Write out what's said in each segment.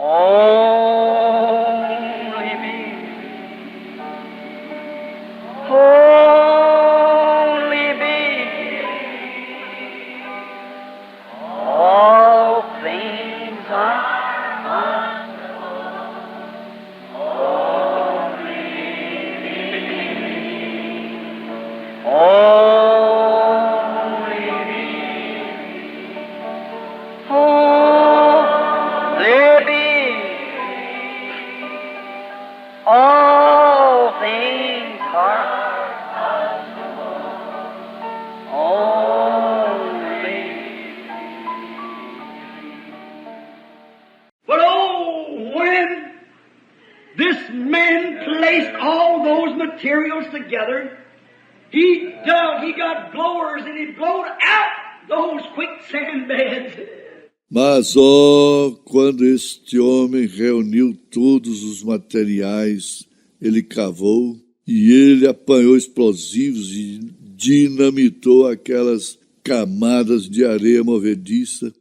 Only me. Only me. All things are only me. Only me. All things are only. But oh, when this man placed all those materials together, he dug, he got blowers, and he blowed out those quicksand beds. Mas, ó, quando este homem reuniu todos os materiais, ele cavou e ele apanhou explosivos e dinamitou aquelas camadas de areia movediça.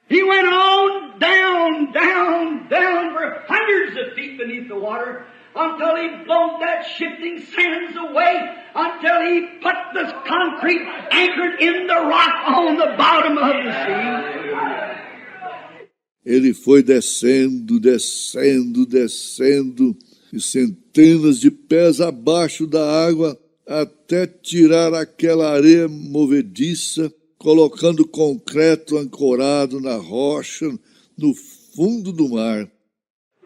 He went on down, down, down for hundreds of feet beneath the water until he blew that shifting sands away, until he put the concrete anchored in the rock on the bottom of the sea. Ele foi descendo, descendo, descendo, e centenas de pés abaixo da água, até tirar aquela areia movediça, colocando concreto ancorado na rocha, no fundo do mar.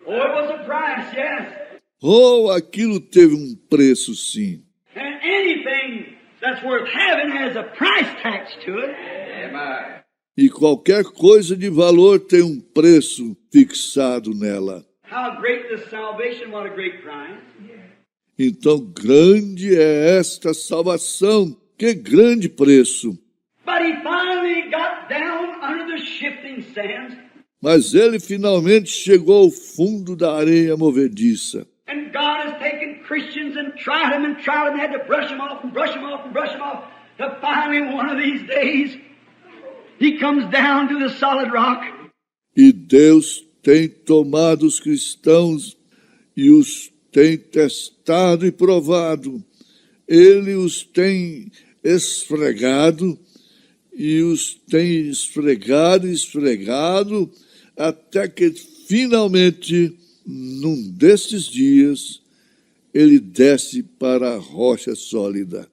Oh, it was a price, yes. Oh, aquilo teve um preço, sim. And anything that's worth having has a price tax to it. Amen. E qualquer coisa de valor tem um preço fixado nela. How great the salvation, what a great price. Então, grande é esta salvação, que grande preço. But he finally got down under the shifting sands. Mas ele finalmente chegou ao fundo da areia movediça. And God has taken Christians and tried them, had to brush them off and brush them off and brush them off. To finally, one of these days, he comes down to the solid rock. E Deus tem tomado os cristãos e os tem testado e provado. Ele os tem esfregado e os tem esfregado e esfregado até que finalmente, num destes dias, ele desce para a rocha sólida.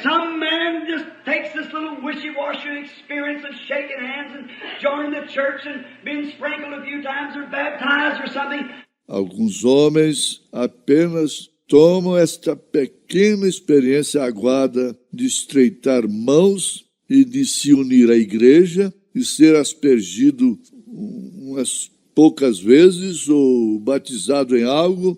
Some man just takes this little wishy-washy experience of shaking hands and joining the church and being sprinkled a few times or baptized or something. Alguns homens apenas tomam esta pequena experiência aguada de estreitar mãos e de se unir à igreja e ser aspergido umas poucas vezes ou batizado em algo.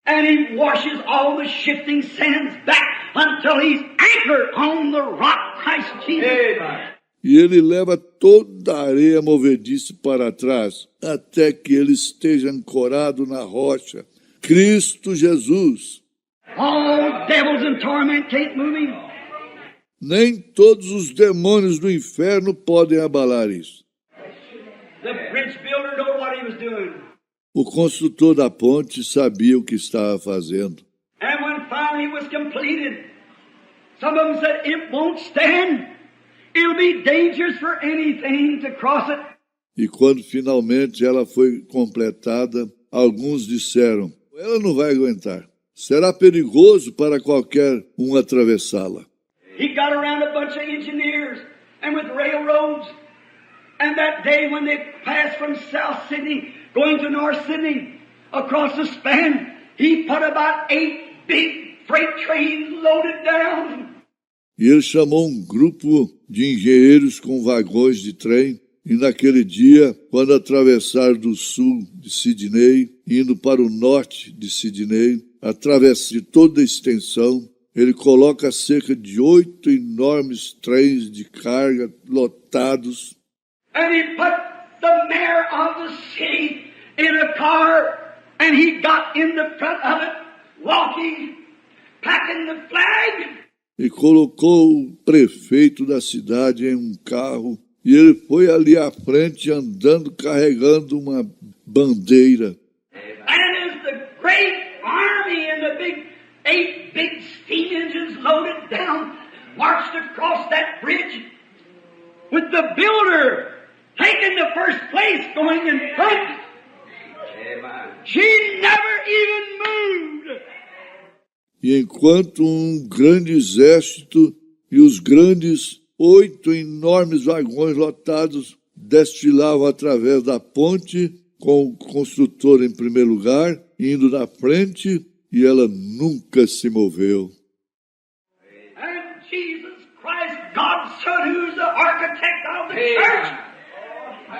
And he washes all the shifting sands back until he's anchored on the rock, Christ Jesus. E ele leva toda a areia movediça para trás, até que ele esteja ancorado na rocha, Cristo Jesus. All devils in torment can't move him. Nem todos os demônios do inferno podem abalar isso. The bridge builder knew what he was doing. O construtor da ponte sabia o que estava fazendo. And when finally it was completed, some of them said, it won't stand. It'll be dangerous for anything to cross it. E quando finalmente ela foi completada, alguns disseram, ela não vai aguentar. Será perigoso para qualquer um atravessá-la. He got around a bunch of engineers and with railroads. And that day when they passed from South Sydney, going to North Sydney, across the span, he put about 8 big freight trains loaded down. E ele chamou um grupo de engenheiros com vagões de trem, e naquele dia, quando atravessaram do sul de Sydney, indo para o norte de Sydney, através de toda a extensão, ele coloca cerca de 8 enormes trens de carga lotados. And he put the mayor of the city in a car, and he got in the front of it, walking, packing the flag. E colocou o prefeito da cidade em um carro, e ele foi ali à frente andando, carregando uma bandeira. And as the great army and the eight big steam engines loaded down marched across that bridge with the builder taking the first place going in front, she never even moved. E enquanto um grande exército e os grandes 8 enormes vagões lotados desfilavam através da ponte, com o construtor em primeiro lugar, indo na frente, e ela nunca se moveu. And Jesus Christ, God's Son, who's the architect of the church,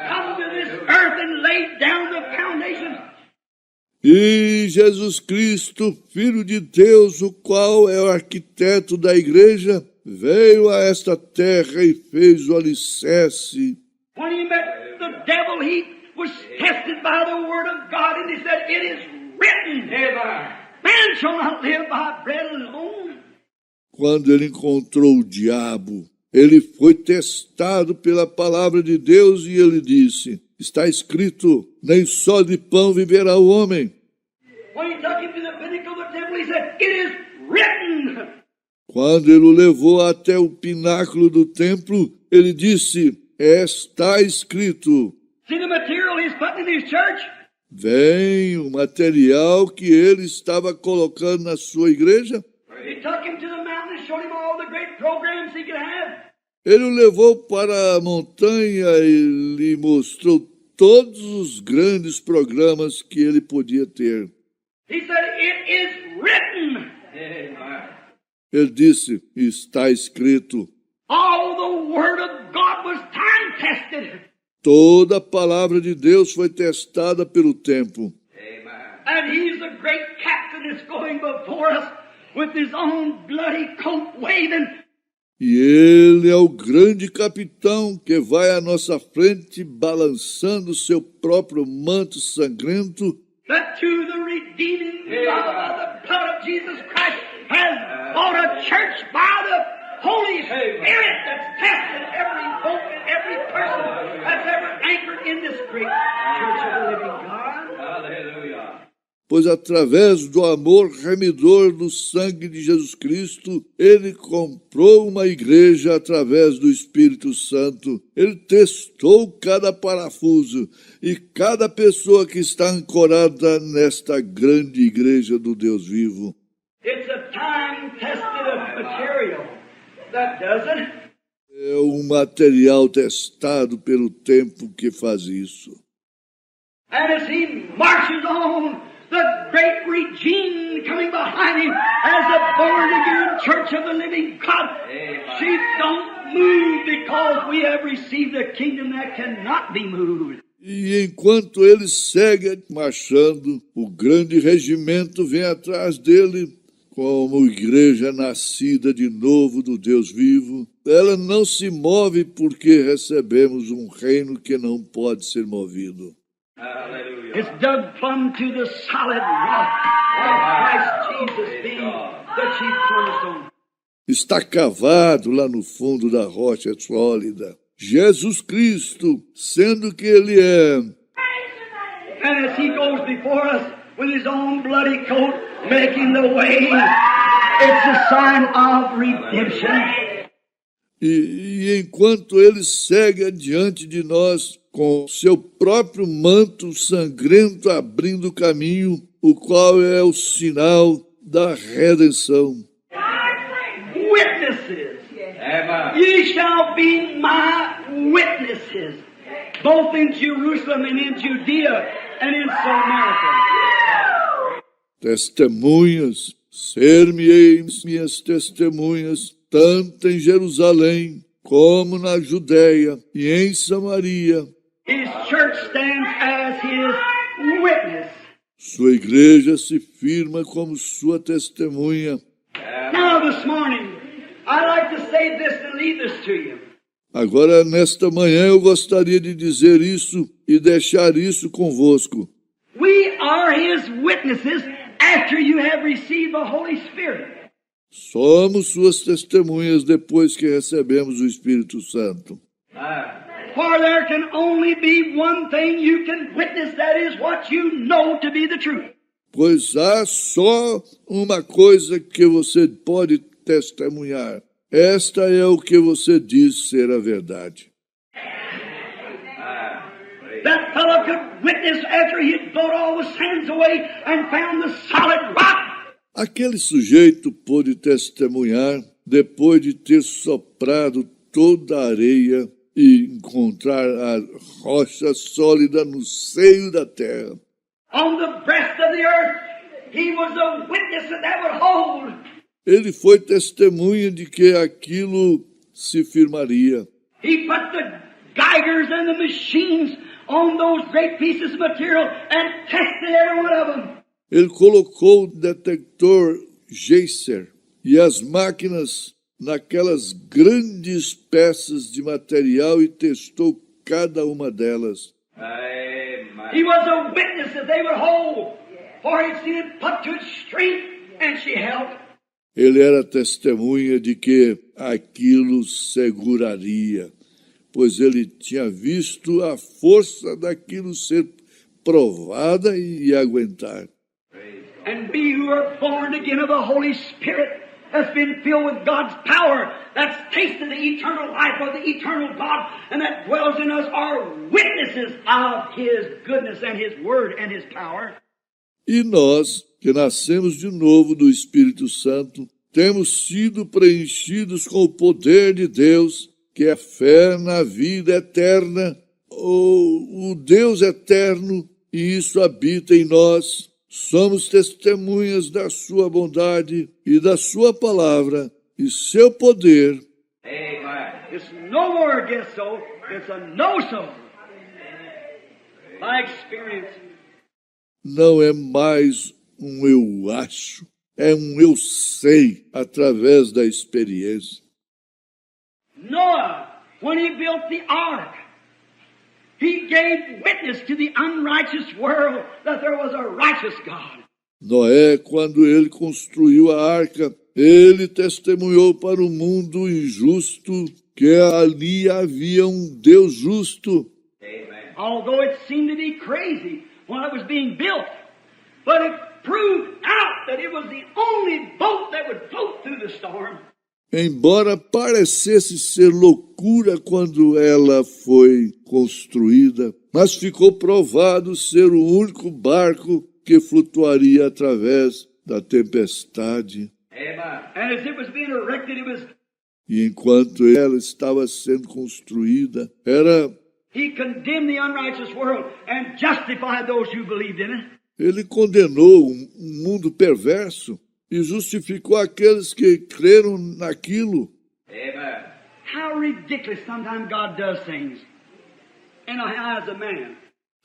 come to this earth and laid down the foundation. E Jesus Cristo, Filho de Deus, o qual é o arquiteto da igreja, veio a esta terra e fez o alicerce. When he met the devil, he was tested by the word of God, and he said, "It is written, man shall not live by bread alone." Quando ele encontrou o diabo, ele foi testado pela palavra de Deus e ele disse, está escrito, nem só de pão viverá o homem. When he took him to the pinnacle of the temple, he said, "It is written." Quando ele o levou até o pináculo do templo, ele disse, está escrito. See the material he's putting in his church? Vem o material que ele estava colocando na sua igreja. He took him to the mountain and showed him all the great programs he could have. Ele o levou para a montanha e lhe mostrou todos os grandes programas que ele podia ter. He said, "It is written." Ele disse, está escrito. All the word of God was time-tested. Toda a palavra de Deus foi testada pelo tempo. And he's the great captain that's going before us with his own bloody coat waving. E ele é o grande capitão que vai à nossa frente balançando seu próprio manto sangrento. That to the redeeming love of the blood of Jesus Christ has bought a church by the Holy Spirit that's tested every hope and every person that's ever anchored in this great church of the living God. Hallelujah. Pois através do amor remidor do sangue de Jesus Cristo, ele comprou uma igreja através do Espírito Santo. Ele testou cada parafuso e cada pessoa que está ancorada nesta grande igreja do Deus vivo. It's a time-tested material. That does it. É um material testado pelo tempo que faz isso. And as he marches on, the great regime coming behind him as a born-again church of the living God. She don't move because we have received a kingdom that cannot be moved. E enquanto ele segue marchando, o grande regimento vem atrás dele, como igreja nascida de novo do Deus vivo. Ela não se move porque recebemos um reino que não pode ser movido. It's dug plumb to the solid rock of Christ Jesus being the chief cornerstone. Está cavado lá no fundo da rocha sólida. Jesus Cristo, sendo que Ele é. And as He goes before us with His own bloody coat, making the way, it's a sign of redemption. E enquanto Ele segue adiante de nós, com seu próprio manto sangrento abrindo o caminho, o qual é o sinal da redenção. Witnesses. Ye shall be my witnesses, both in Jerusalem and in Judea and in Samaria. Testemunhas, ser-me-eis minhas testemunhas, tanto em Jerusalém, como na Judéia e em Samaria. His church stands as his witness. Sua igreja se firma como sua testemunha. Now this morning, I'd like to say this and leave this to you. Agora, nesta manhã, eu gostaria de dizer isso e deixar isso convosco. We are his witnesses after you have received the Holy Spirit. Somos suas testemunhas depois que recebemos o Espírito Santo. For there can only be one thing you can witness, that is what you know to be the truth. Pois há só uma coisa que você pode testemunhar. Esta é o que você diz ser a verdade. That fellow could witness after he had blown all the sands away and found the solid rock. Aquele sujeito pôde testemunhar depois de ter soprado toda a areia e encontrar a rocha sólida no seio da terra. On the breast of the earth, he was a witness that would hold. Ele foi testemunha de que aquilo se firmaria. He put the geigers and the machines on those great pieces of material and tested every one of them. Ele colocou o detector Geiser e as máquinas naquelas grandes peças de material e testou cada uma delas. He was a witness that they would hold, for he'd seen it put to its strength, and she held. Ele era testemunha de que aquilo seguraria, pois ele tinha visto a força daquilo ser provada e aguentar. And we who are born again of the Holy Spirit, that's been filled with God's power, that's tasted the eternal life of the eternal God, and that dwells in us, are witnesses of His goodness and His Word and His power. E nós, que nascemos de novo do Espírito Santo, temos sido preenchidos com o poder de Deus, que é fé na vida eterna, o Deus eterno, e isso habita em nós. Somos testemunhas da sua bondade e da sua palavra e seu poder. It's no more a guess so, it's a know so. By experience. Não é mais um eu acho, é um eu sei através da experiência. Noah, when he built the ark, he gave witness to the unrighteous world that there was a righteous God. Noé, quando ele construiu a arca, ele testemunhou para o mundo injusto que ali havia um Deus justo. Amen. Although it seemed to be crazy when it was being built, but it proved out that it was the only boat that would float through the storm. Embora parecesse ser loucura quando ela foi construída, mas ficou provado ser o único barco que flutuaria através da tempestade. And as it was being erected, it was... E enquanto ela estava sendo construída, He condemned the unrighteous world and justified those who believed in it. Ele condenou um mundo perverso e justificou aqueles que creram naquilo. Amen. How ridiculous sometimes God does things in the eyes of man.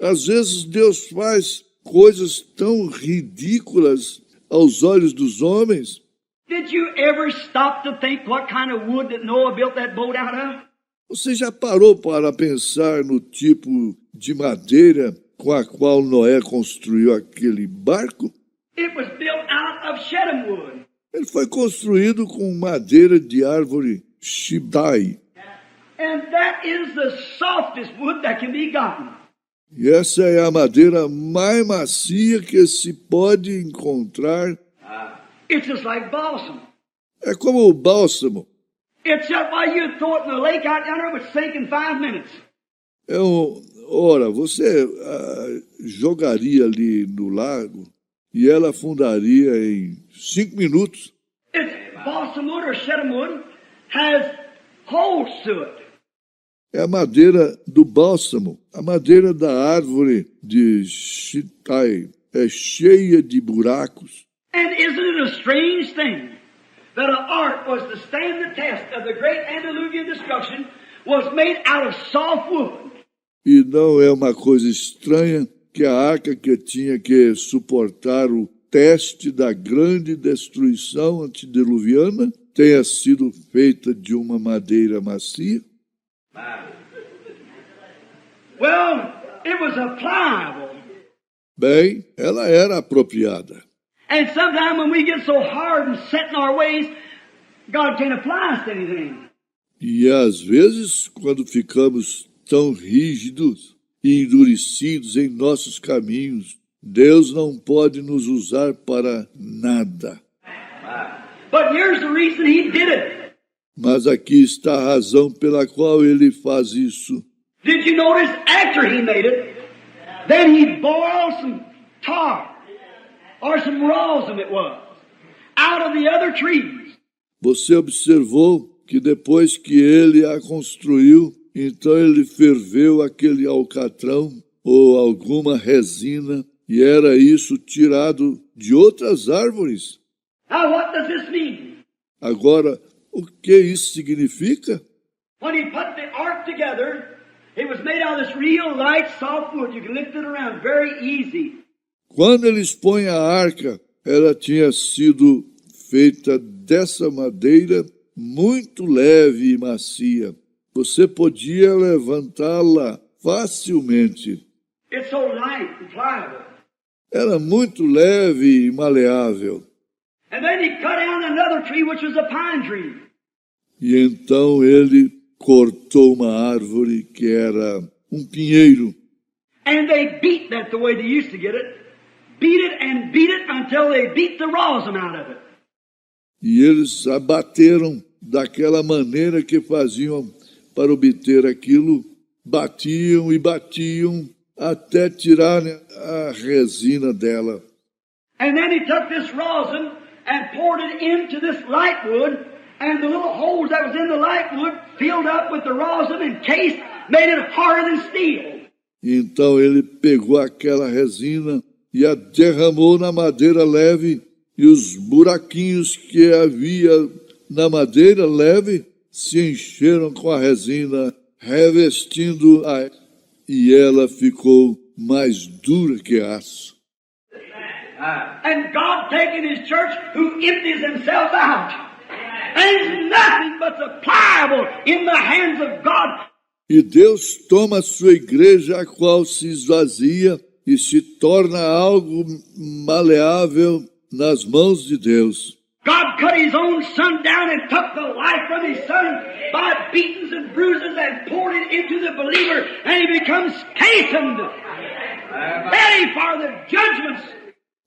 Às vezes Deus faz coisas tão ridículas aos olhos dos homens. Did you ever stop to think what kind of wood that Noah built that boat out of? Você já parou para pensar no tipo de madeira com a qual Noé construiu aquele barco? It was built out of shittim wood. Ele foi construído com madeira de árvore shibtai. And that is the softest wood that can be gotten. E essa é a madeira mais macia que se pode encontrar. It's just like balsam. É como o bálsamo. It's just like you throw it in the lake out yonder, it would sink in 5 minutes. Ora, você jogaria ali no lago e ela afundaria em 5 minutos. It's balsam wood or shittim wood has holes to it. É a madeira do bálsamo. A madeira da árvore de shittai é cheia de buracos. And isn't it a strange thing that an ark was to stand the test of the great antediluvian destruction was made out of soft wood? E não é uma coisa estranha que a arca que tinha que suportar o teste da grande destruição antediluviana tenha sido feita de uma madeira macia? Well, it was a pliable. Bem, ela era apropriada. And sometimes when we get so hard and set in our ways, God can't apply us to anything. E às vezes, quando ficamos estão rígidos e endurecidos em nossos caminhos, Deus não pode nos usar para nada. But here's the reason he did it. Mas aqui está a razão pela qual ele faz isso. Did you notice after he made it, then he boiled some tar, or some rosin it was, out of the other trees. Você observou que depois que ele a construiu, então ele ferveu aquele alcatrão ou alguma resina, e era isso tirado de outras árvores. Now what does this mean? Agora, o que isso significa? When he put the ark together, it was made out of this real light, soft wood. You can lift it around very easy. Quando eles põem a arca, ela tinha sido feita dessa madeira muito leve e macia. Você podia levantá-la facilmente. It's so light and pliable. Era muito leve e maleável. And then he cut down another tree, which was a pine tree. E então ele cortou uma árvore que era um pinheiro. And they beat that the way they used to get it. Beat it until they beat the rosin out of it. E eles abateram daquela maneira que faziam para obter aquilo. Batiam e batiam até tirarem a resina dela. And then he took this rosin and poured it into this light wood, and the little holes that was in the light wood filled up with the rosin and case, made it harder than steel. Então ele pegou aquela resina e a derramou na madeira leve, e os buraquinhos que havia na madeira leve se encheram com a resina, revestindo-a, e ela ficou mais dura que aço. And God taking His church who empties themselves out. And it's nothing but the pliable in the hands of God. E Deus toma a sua igreja, a qual se esvazia e se torna algo maleável nas mãos de Deus. God cut His own Son down and took the life from His Son by beatings and bruises and poured it into the believer, and he becomes chastened, ready for the judgments.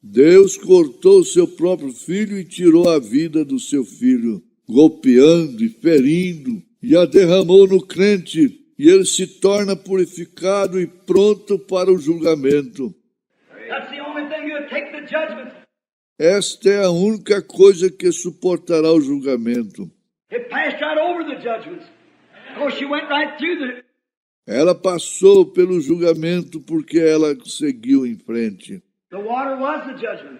Deus cortou seu próprio filho e tirou a vida do seu filho, golpeando e ferindo, e a derramou no crente, e ele se torna purificado e pronto para o julgamento. That's the only thing that'll take the judgment. Esta é a única coisa que suportará o julgamento. It passed right over the judgments. Of course, she went right through the... Ela passou pelo julgamento porque ela seguiu em frente. The water was the judgment.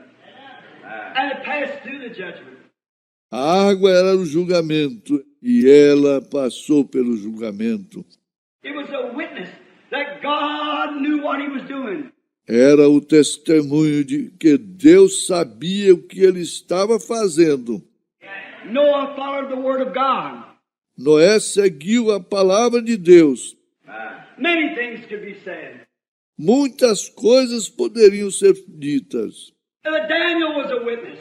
And it passed through the judgment. A água era o julgamento e ela passou pelo julgamento. It was a witness that God knew what He was doing. Era o testemunho de que Deus sabia o que ele estava fazendo. Noah followed the word of God. Noé seguiu a palavra de Deus. Many things could be said. Muitas coisas poderiam ser ditas. Daniel was a witness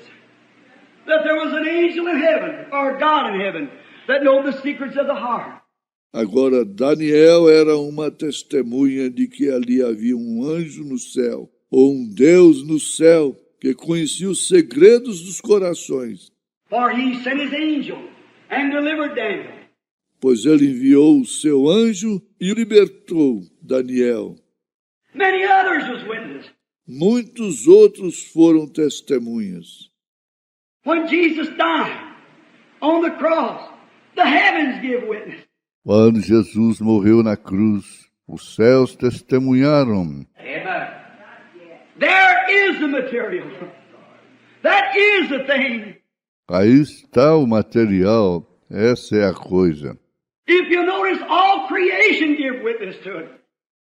that there was an angel in heaven, or God in heaven, that knew the secrets of the heart. Agora, Daniel era uma testemunha de que ali havia um anjo no céu, ou um Deus no céu, que conhecia os segredos dos corações. For he sent his angel and delivered Daniel. Pois ele enviou o seu anjo e libertou Daniel. Many others was witness. Muitos outros foram testemunhas. When Jesus died on the cross, the heavens give witness. Quando Jesus morreu na cruz, os céus testemunharam. Amen. There is the material. That is the thing. Aí está o material, essa é a coisa. If you notice, all creation give witness to it.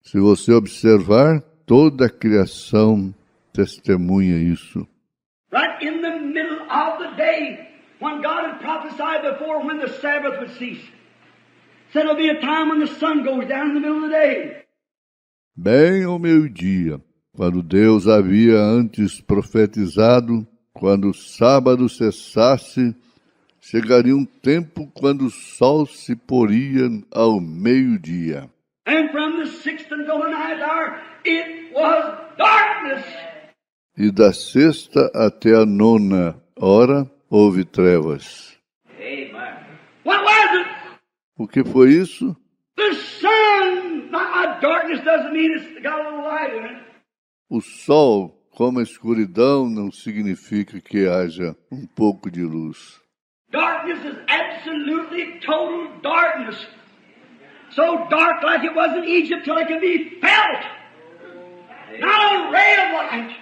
Se você observar, toda a criação testemunha isso. Right in the middle of the day, when God had prophesied before when the Sabbath would cease. Said there'll be a time when the sun goes down in the middle of the day. Bem ao meio-dia, quando Deus havia antes profetizado, quando o sábado cessasse, chegaria um tempo quando o sol se poria ao meio-dia. And from the sixth until the ninth hour, it was darkness. E da sexta até a nona hora houve trevas. What was it? O que foi isso? The sun. Now, darkness doesn't mean it's got a little light in it. O sol, como a escuridão, não significa que haja um pouco de luz. Darkness is absolutely total darkness. So dark like it was in Egypt till it can be felt. Not a ray of light.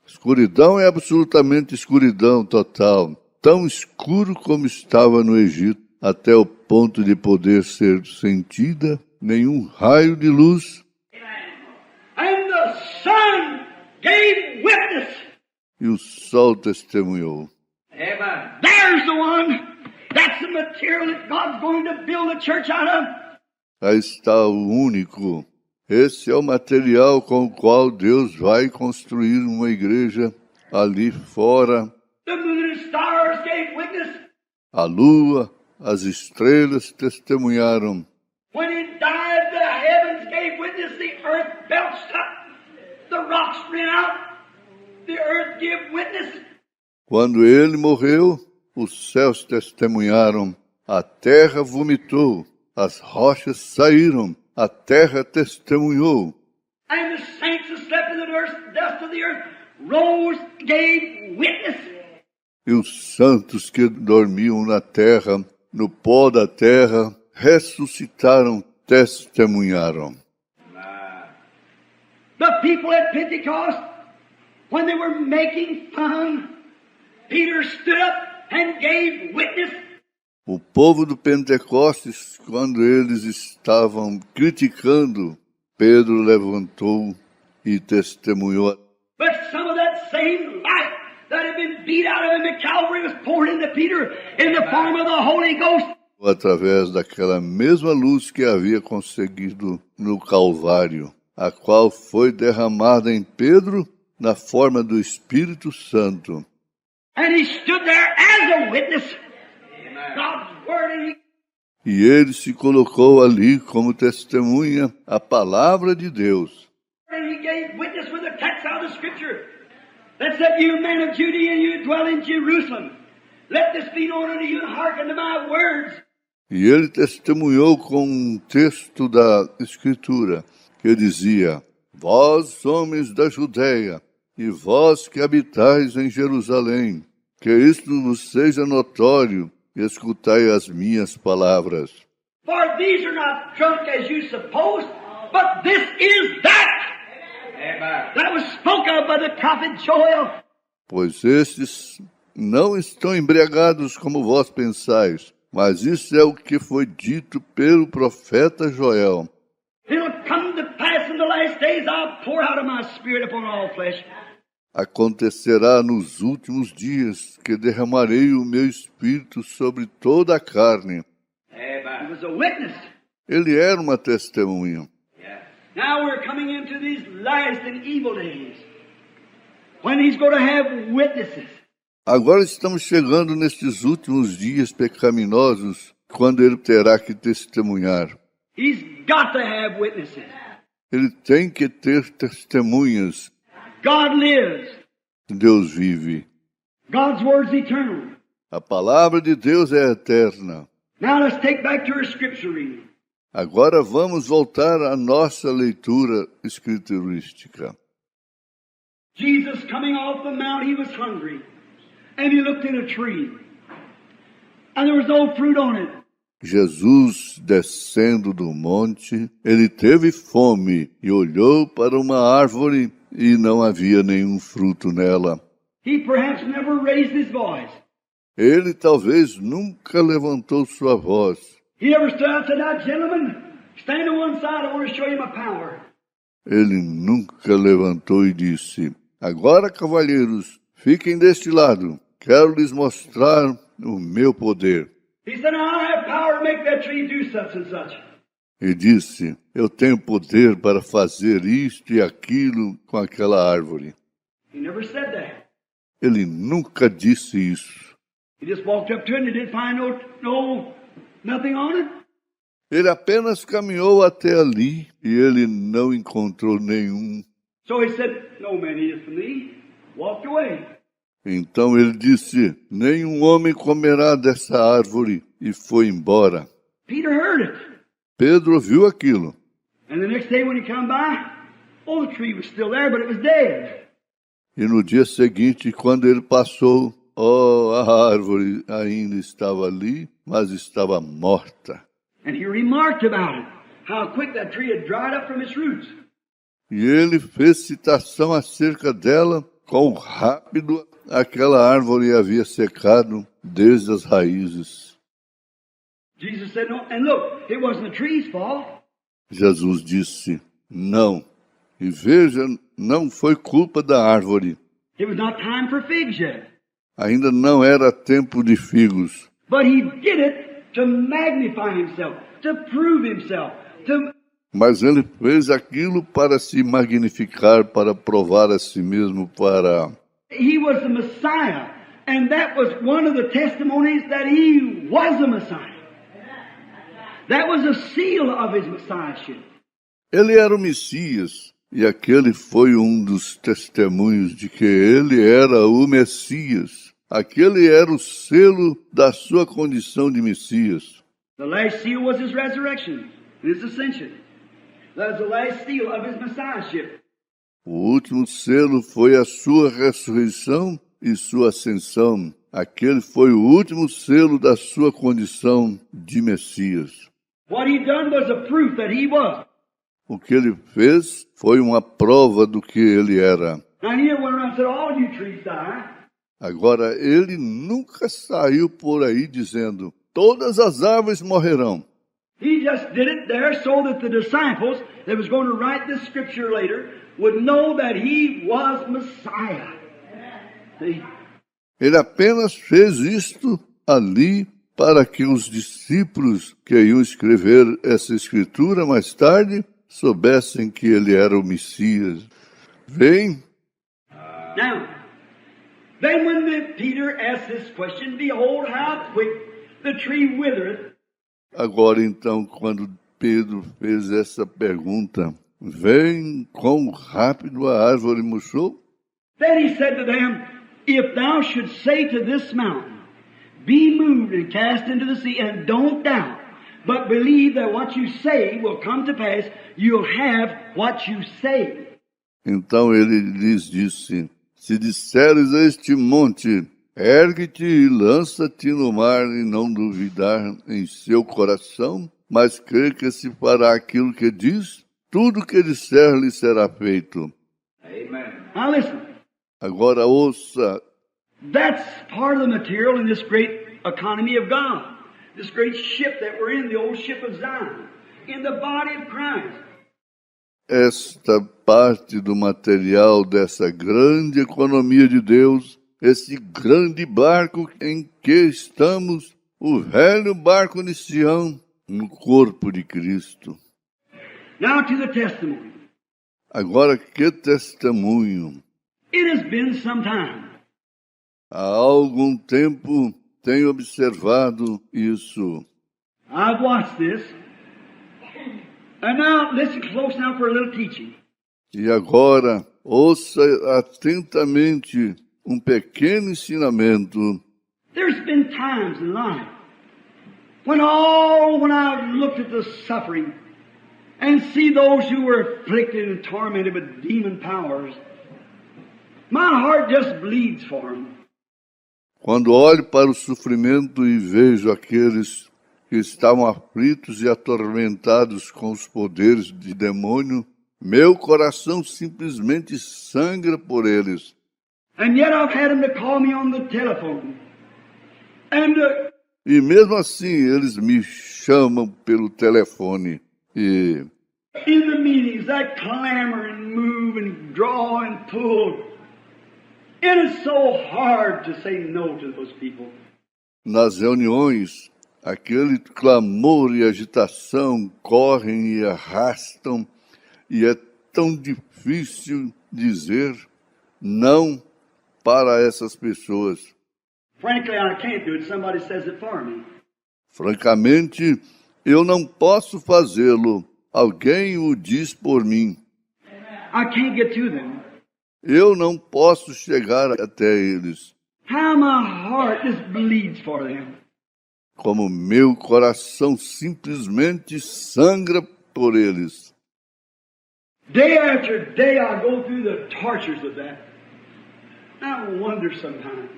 Escuridão é absolutamente escuridão total, tão escuro como estava no Egito, até o ponto de poder ser sentida nenhum raio de luz. And the sun gave witness. E o sol testemunhou. There's the one. That's the material that God's going to build a church out of. Aí está o único. Esse é o material com o qual Deus vai construir uma igreja ali fora. The moon and stars gave witness. A lua, as estrelas testemunharam. When he died, the heavens gave witness. The earth belched up. The rocks ran out. The earth gave witness. Quando ele morreu, os céus testemunharam. A terra vomitou. As rochas saíram. A terra testemunhou. And the saints that slept in the dust of the earth rose, gave witness. E os santos que dormiam na terra, no pó da terra, ressuscitaram, testemunharam. The people at Pentecost, when they were making fun, Peter stood up and gave witness. O povo do Pentecostes, quando eles estavam criticando, Pedro levantou e testemunhou. But some of that same light that had been beat out of him at Calvary was poured into Peter in the form of the Holy Ghost. Através daquela mesma luz que havia conseguido no Calvário, a qual foi derramada em Pedro na forma do Espírito Santo. And he stood there as a witness. God's word, and he E ele se colocou ali como testemunha a palavra de Deus. gave witness with the text out of the Scripture that said, "You men of Judea, and you dwell in Jerusalem, let this be known unto you, and hearken to my words." E ele testemunhou com um texto da Escritura que dizia: Vós, homens da Judeia, e vós que habitais em Jerusalém, que isto vos seja notório, e escutai as minhas palavras. For these are not drunk as you suppose, but this is that. That was spoke of by the prophet Joel. Pois estes não estão embriagados como vós pensais, mas isso é o que foi dito pelo profeta Joel. It'll come to pass in the last days, I'll pour out of my spirit upon all flesh. Acontecerá nos últimos dias que derramarei o meu espírito sobre toda a carne. He was a witness. Ele era uma testemunha. Now we're coming into these last and evil days, when he's going to have witnesses. Agora estamos chegando nestes últimos dias pecaminosos, quando ele terá que testemunhar. He's got to have witnesses. Ele tem que ter testemunhas. God lives. Deus vive. God's word's eternal. A palavra de Deus é eterna. Now let's take back to our scripture reading. Agora vamos voltar à nossa leitura escriturística. Jesus coming off the mount, he was hungry. And he looked in a tree. And there was no fruit on it. Jesus, descendo do monte, ele teve fome e olhou para uma árvore e não havia nenhum fruto nela. He perhaps never raised his voice. Ele talvez nunca levantou sua voz. He ever stood out and said, "Now, gentlemen, stand to one side, I want to show you my power." Ele nunca levantou e disse: Agora, cavalheiros, fiquem deste lado. Quero lhes mostrar o meu poder. He said, "Now I have power to make that tree do such and such." E disse: Eu tenho poder para fazer isto e aquilo com aquela árvore. He never said that. Ele nunca disse isso. He just walked up to it and he didn't find nothing on it. Ele apenas caminhou até ali e ele não encontrou nenhum. So he said, "No man eateth from thee." Walked away. Então ele disse, nenhum homem comerá dessa árvore, e foi embora. Peter heard it. Pedro ouviu aquilo. And the next day when he come by, oh, the tree was still there, but it was dead. E no dia seguinte, quando ele passou, a árvore ainda estava ali, mas estava morta. And he remarked about it, how quick that tree had dried up from its roots. E ele fez citação acerca dela, quão rápido aquela árvore havia secado desde as raízes. Jesus said, "No," and look, it wasn't the tree's fault. Jesus disse, não. E veja, não foi culpa da árvore. It was not time for figs yet. Ainda não era tempo de figos. But he did it to magnify himself, to prove himself, to... Mas ele fez aquilo para se magnificar, para provar a si mesmo, para... He was the Messiah, and that was one of the testimonies that he was the Messiah. That was a seal of his messiahship. Ele era o Messias, e aquele foi um dos testemunhos de que ele era o Messias. Aquele era o selo da sua condição de Messias. The last seal was his resurrection, his ascension. That was the last seal of his messiahship. O último selo foi a sua ressurreição e sua ascensão. Aquele foi o último selo da sua condição de Messias. What he done was a proof that he was. O que ele fez foi uma prova do que ele era. Now he went around and said, "All you trees die." Agora, ele nunca saiu por aí dizendo, todas as árvores morrerão. He just did it there so that the disciples that was going to write this scripture later would know that he was Messiah. See? Ele apenas fez isto ali para que os discípulos que iam escrever essa escritura mais tarde soubessem que ele era o Messias. Vem. Now, then when Peter asked this question, behold how quick the tree withereth. Agora então, quando Pedro fez essa pergunta, vem quão rápido a árvore murchou? Then he said to them, "If thou shouldst say to this mountain, be moved and cast into the sea, and don't doubt, but believe that what you say will come to pass, you'll have what you say." Então ele lhes disse, se disseres a este monte, ergue-te e lança-te no mar, e não duvidar em seu coração, mas crer que se fará aquilo que diz, tudo que disser lhe será feito. Amen. Now listen. Agora ouça, That's part of the material in this great economy of God. This great ship that we're in, the old ship of Zion, in the body of Christ. esta parte do material dessa grande economia de Deus, esse grande barco em que estamos, o velho barco de Sião, no corpo de Cristo. Now to the testimony. Agora, que testemunho! It has been some time. Há algum tempo tenho observado isso. I've watched this. And now, listen close now for a little teaching. E agora, ouça atentamente um pequeno ensinamento. There's been times in life when I've looked at the suffering and see those who were afflicted and tormented with demon powers, my heart just bleeds for them. Quando olho para o sofrimento e vejo aqueles que estavam aflitos e atormentados com os poderes de demônio, meu coração simplesmente sangra por eles. And yet I've had them to call me on the telephone. And E mesmo assim eles me chamam pelo telefone. E in the meetings, that clamor and move and draw and pull. It is so hard to say no to those people. nas reuniões, aquele clamor e agitação correm e arrastam, e é tão difícil dizer não para essas pessoas. Frankly, I can't do it. Somebody says it for me. Francamente, Eu não posso fazê-lo. Alguém o diz por mim. I can't get to them. Eu não posso chegar até eles. How my heart just bleeds for them. Como meu coração simplesmente sangra por eles. Day after day I go through the tortures of that. I wonder sometimes.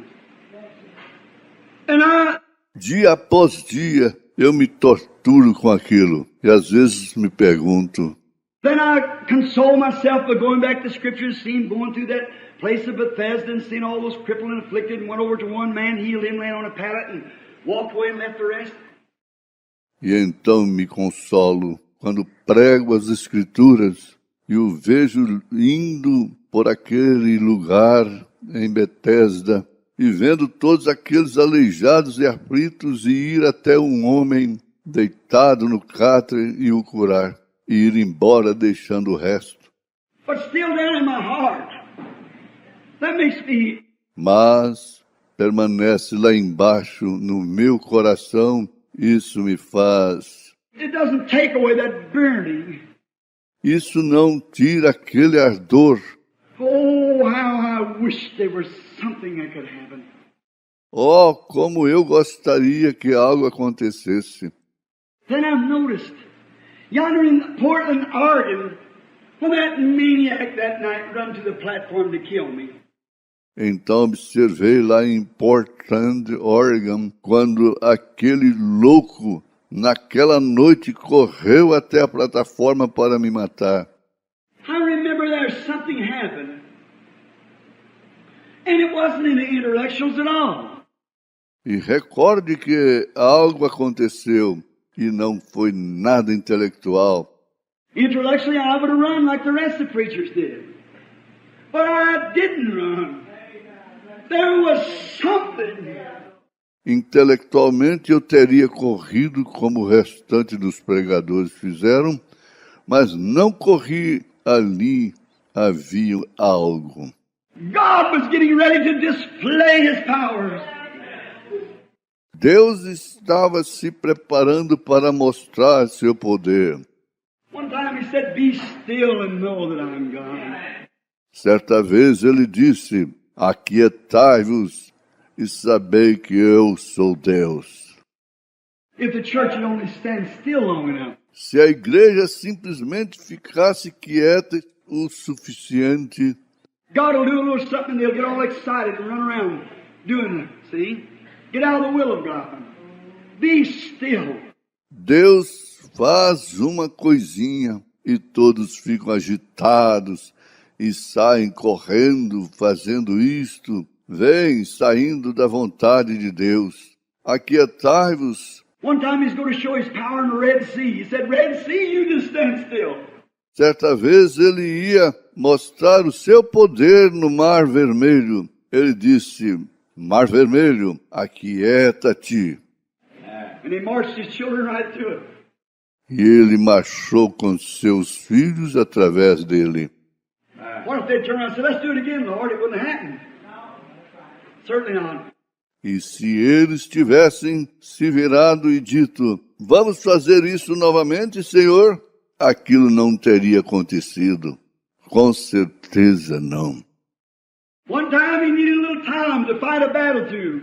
And Dia após dia, eu me torturo com aquilo. E às vezes me pergunto, then I console myself by going back to Scripture and seeing, going through that place of Bethesda and seeing all those crippled and afflicted, and went over to one man, healed him, laying on a pallet, and walked away and left the rest. e então me consolo quando prego as Escrituras e o vejo indo por aquele lugar em Betesda e vendo todos aqueles aleijados e aflitos e ir até um homem deitado no catre e o curar e ir embora deixando o resto. But still down in my heart, that makes me, Mas permanece lá embaixo no meu coração, isso me faz. it doesn't take away that burning. Isso não tira aquele ardor. Oh, how I wish there was something that could happen. Oh, como eu gostaria que algo acontecesse. Then I've noticed, yonder in Portland, Oregon, when that maniac that night run to the platform to kill me. Então observei lá em Portland, Oregon, quando aquele louco naquela noite correu até a plataforma para me matar. I remember there's something happened. And it wasn't in the intellectuals at all. E recorde que algo aconteceu e não foi nada intelectual. Intellectually, I would have run like the rest of the preachers did. But I didn't run. There was something. Intelectualmente eu teria corrido como o restante dos pregadores fizeram, mas não corri. Ali havia algo. God was getting ready to display His powers. Deus estava se preparando para mostrar seu poder. One time He said, "Be still and know that I'm God." Certa vez ele disse, aquietai-vos e sabei que eu sou Deus. If the church would only stand still long enough. Se a igreja simplesmente ficasse quieta o suficiente, God will do a little something and they'll get all excited and run around doing it, see? Get out of the will of God. Be still. Deus faz uma coisinha e todos ficam agitados e saem correndo, fazendo isto, vêm saindo da vontade de Deus. Aquietai-vos. One time He's going to show His power in the Red Sea. He said, "Red Sea, you just stand still." Certa vez ele ia mostrar o seu poder no Mar Vermelho. Ele disse, Mar Vermelho, aquieta-te. And He marched His children right through it. E ele marchou com seus filhos através dele. What if they turned around and said, "Let's do it again, Lord"? It wouldn't happen. Certainly not. E se eles tivessem se virado e dito, vamos fazer isso novamente, Senhor? Aquilo não teria acontecido. Com certeza não. One time He needed a little time to fight a battle too.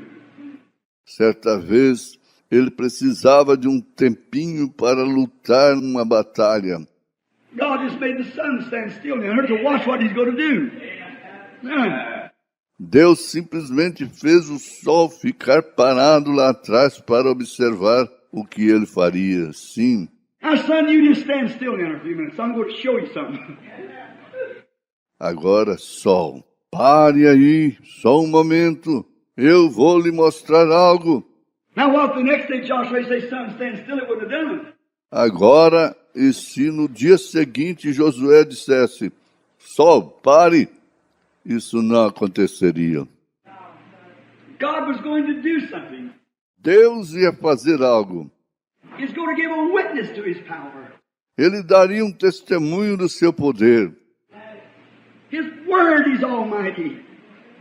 Certa vez, ele precisava de um tempinho para lutar uma batalha. God just made the sun stand still now to watch what He's going to do. Deus simplesmente fez o sol ficar parado lá atrás para observar o que ele faria. Sim. Now, son, you just stand still now for a few minutes. I'm going to show you something. Agora, sol, pare aí, só um momento. Eu vou lhe mostrar algo. Now, what if the next day Joshua say, "Son, stand still"? It wouldn't have done it. Agora, e se no dia seguinte Josué dissesse, sol, pare, isso não aconteceria. God was going to do something. Deus ia fazer algo. He's going to give a witness to His power. Ele daria um testemunho do seu poder. His word is almighty,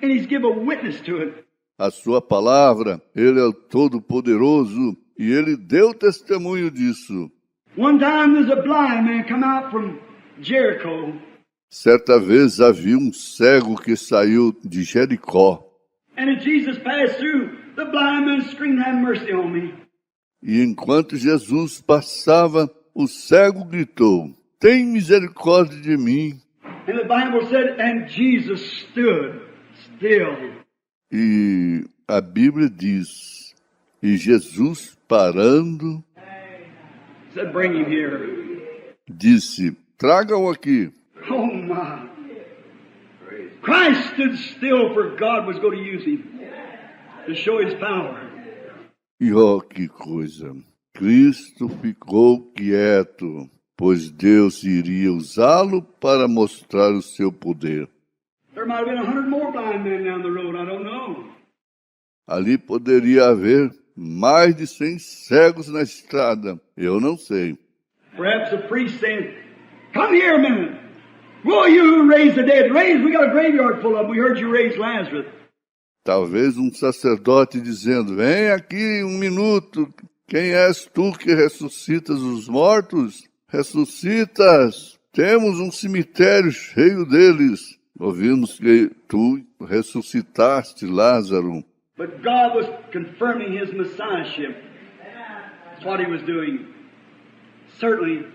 and He's give a witness to it. A sua palavra, ele é o Todo-Poderoso E ele deu testemunho disso. One time there's a blind man come out from Jericho. Certa vez havia um cego que saiu de Jericó. And as Jesus passed through, the blind man screamed, "Have mercy on me." E enquanto Jesus passava, o cego gritou, tem misericórdia de mim. And the Bible said, and Jesus stood still. E a Bíblia diz, e Jesus parando, Said, bring him here. disse, tragam aqui. Oh my. Christ stood still for God was going to use him to show his power. E ó, que coisa! Cristo ficou quieto, pois Deus iria usá-lo para mostrar o seu poder. There might have been 100 more blind men down the road, I don't know. Ali poderia haver mais de 100 cegos na estrada, eu não sei. Perhaps a priest saying, come here a minute. Will you raise the dead? We got a graveyard full of them. We heard you raise Lazarus. Talvez um sacerdote dizendo, vem aqui um minuto, quem és tu que ressuscitas os mortos? Ressuscitas, temos um cemitério cheio deles. Ouvimos que tu ressuscitaste Lázaro. But God was confirming his messiahship. That's what he was doing. Certainly.